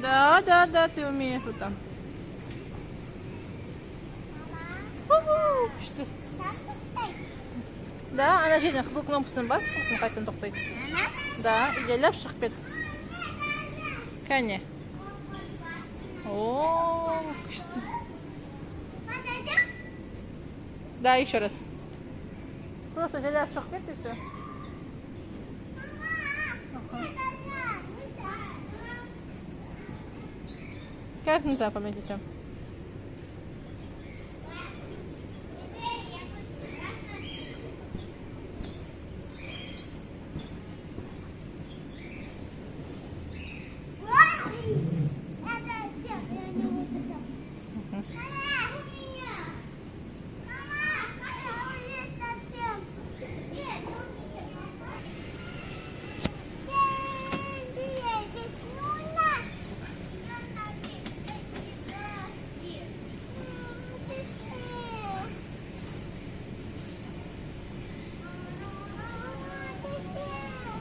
Да, ты умеешь вот там. Күшті. Да, ана жерден қызыл кнопкасын бас, сосын қайтадан тоқтайды. Да, иделеп шығып кет. Кәне. О, күшті. Да, еще раз. Просто желеп шығып кет и все. Как нельзя помыть все?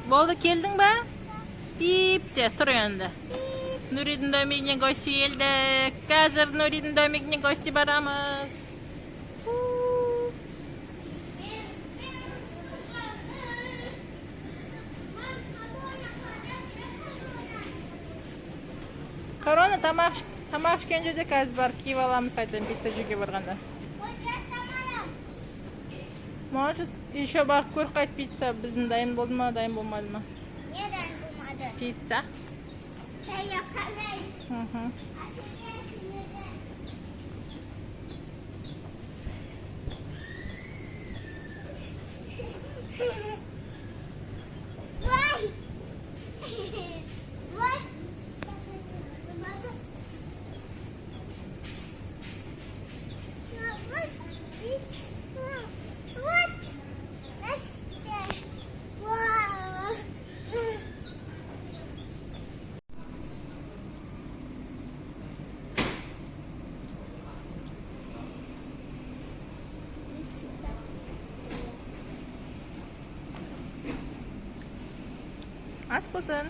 Болды, келдің ба? Бипте, тұр енді. Нұридің дөмегіне гости келдік. Қазір Нұридің дөмегіне гости барамыз. Корона тамақ ішкен жерде қазір бар. Киіп аламыз қайтадан пицца жеуге барғанда. Может, еще бар көр қайт пицца біздің дайын болды ма, дайын болмады ма? Не дайын болмады? Пицца. Saya kalai. Ас болсын.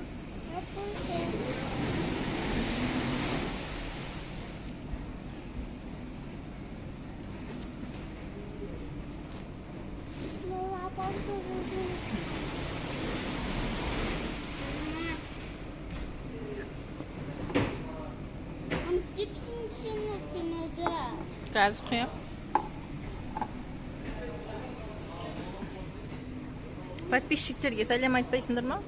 Қазір құйып. Подписчиктерге сәлем айтпайсыңдар ма?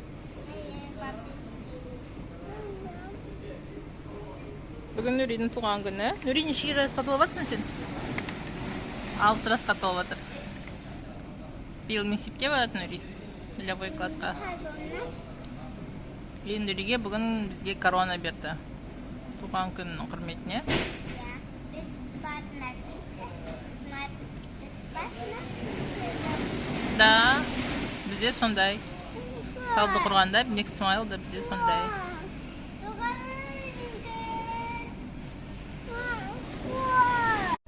Бүгін Нұридің туған күні. Нұри неше жасқа толып жатсың сен? 6 жасқа толып жатыр. Биыл мектепке барады Нұри. Нулевой классқа. Нұриге бүгін бізге корона берді. Туған күннің құрметіне. Да, бізде сондай. Талды құрғанда, Next Smile да бізде сондай.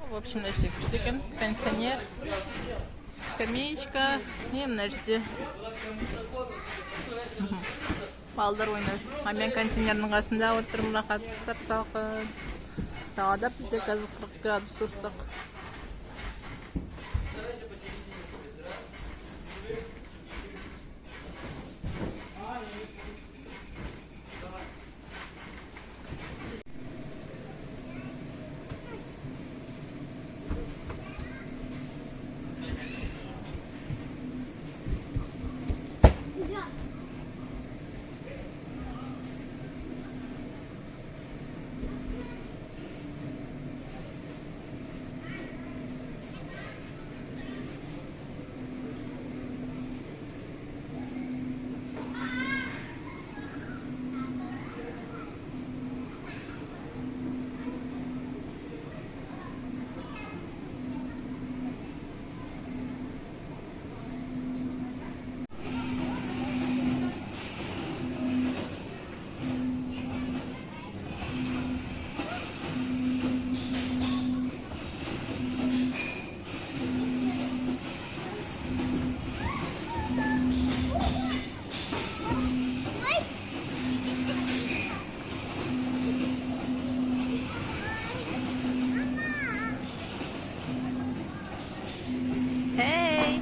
В общем, нашли штуки. Кондиционер, скамеечка и мына жерде балдар ойнап жүр. Мен кондиционердің қасында отырмын, рахат, салқын. Далада бізде қазір 40 градус ыстық. Эй!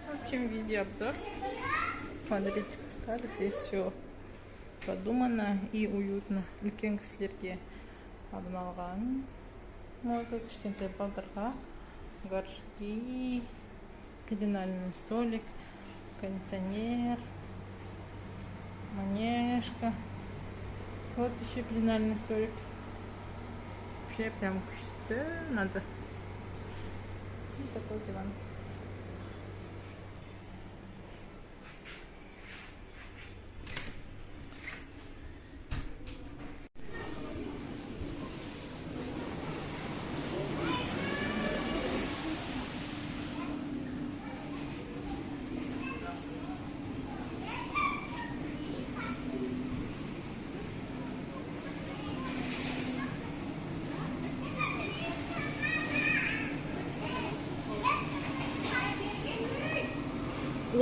В общем, видеообзор. Смотрите, как здесь все продумано и уютно. Үлкен кісілерге арналған. Мойка, кішкентай балдарға. Горшки, пеленальный столик, кондиционер, манежка. Вот еще пеленальный столик. Вообще прям күшті надо. Вот такой диван.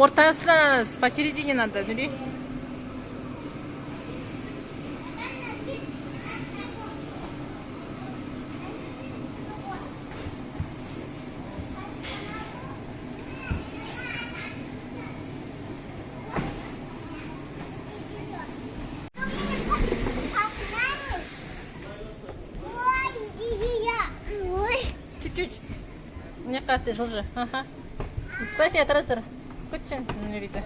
Ортасына, посередине надо, Нури. Чуть-чуть. Мне кажется, жылжи. Ага. София, тратор. Кучен, Нурита.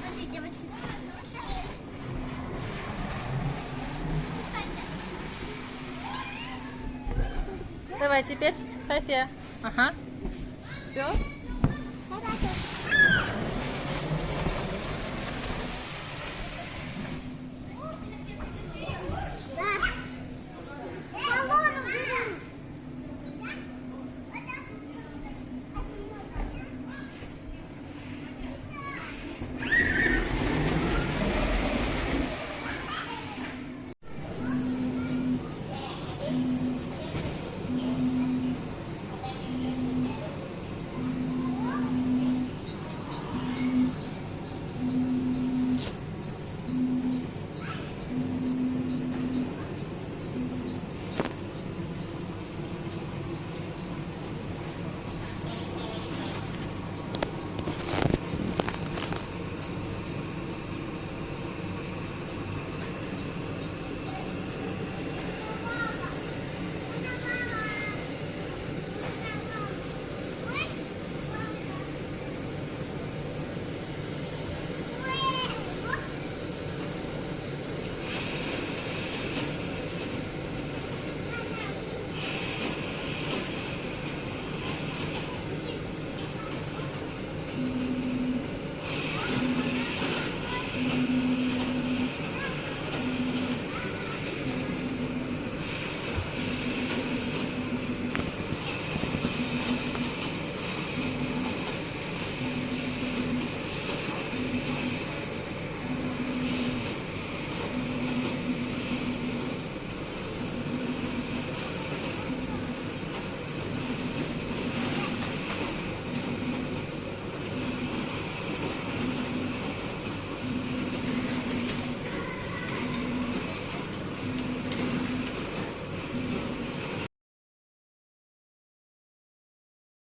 Скажи, девочки. Давай теперь, София. Ага. Все.